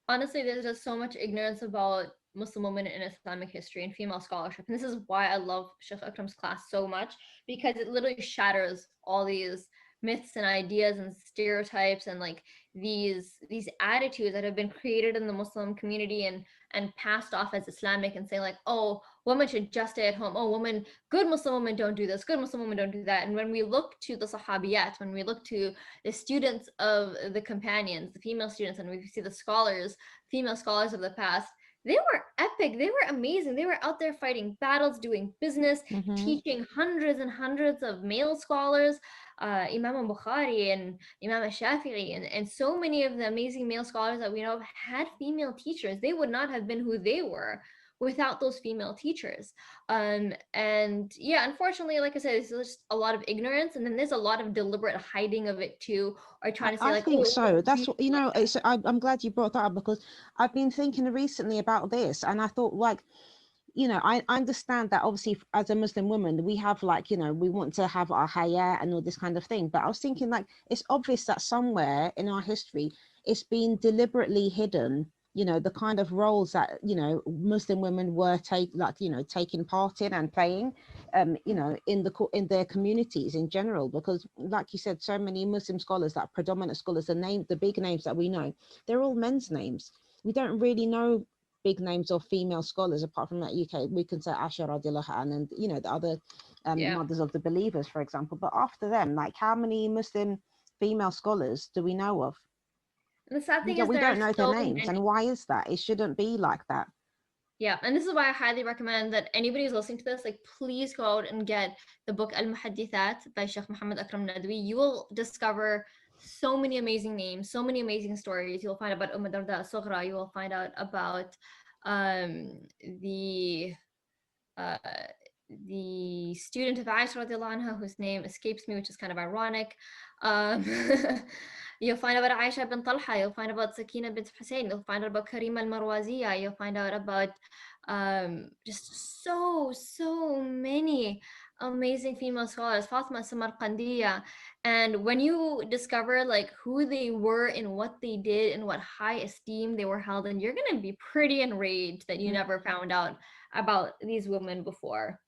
Honestly, there's just so much ignorance about Muslim women in Islamic history and female scholarship. And this is why I love Sheikh Akram's class so much, because it literally shatters all these myths and ideas and stereotypes and like these attitudes that have been created in the Muslim community and passed off as Islamic, and saying like, oh, women should just stay at home. Oh, women, good Muslim women don't do this. Good Muslim women don't do that. And when we look to the Sahabiyat, when we look to the students of the companions, the female students, and we see the scholars, female scholars of the past, they were epic. They were amazing. They were out there fighting battles, doing business, Mm-hmm. teaching hundreds and hundreds of male scholars, Imam Bukhari and Imam Shafi'i, and so many of the amazing male scholars that we know of had female teachers. They would not have been who they were without those female teachers. And yeah, unfortunately, like I said, there's just a lot of ignorance, and then there's a lot of deliberate hiding of it too, or trying to say I like, think oh, it so. wasn't That's really what, you like know, that. I'm glad you brought that up because I've been thinking recently about this and I thought like, you know, I understand that obviously as a Muslim woman, we have like, you know, we want to have our haya and all this kind of thing. But I was thinking like, it's obvious that somewhere in our history, it's been deliberately hidden, you know, the kind of roles that, you know, Muslim women were taking part in and playing, you know, in in their communities in general. Because like you said, so many Muslim scholars, that predominant scholars, the big names that we know, they're all men's names. We don't really know big names of female scholars apart from that UK. We can say Asha radiallahu anha and you know the other Yeah. mothers of the believers, for example. But after them, like how many Muslim female scholars do we know of? And the sad thing is We there are don't know their so names, and many. why is that? It shouldn't be like that. Yeah, and this is why I highly recommend that anybody who's listening to this, like, please go out and get the book Al Muhaddithat by Sheikh Muhammad Akram Nadwi. You will discover so many amazing names, so many amazing stories. You'll find about Darda Sughra. You will find out about um, the uh, the student of Aisha radiallahu anha, whose name escapes me, which is kind of ironic. Um, you'll find out about Aisha bin Talha, you'll find about Sakina bint Hussein, you'll find out about Karima al-Marwaziya, you'll find out about just so many amazing female scholars, Fatima Samarqandiya. And when you discover like who they were and what they did and what high esteem they were held in, you're gonna be pretty enraged that you never found out about these women before.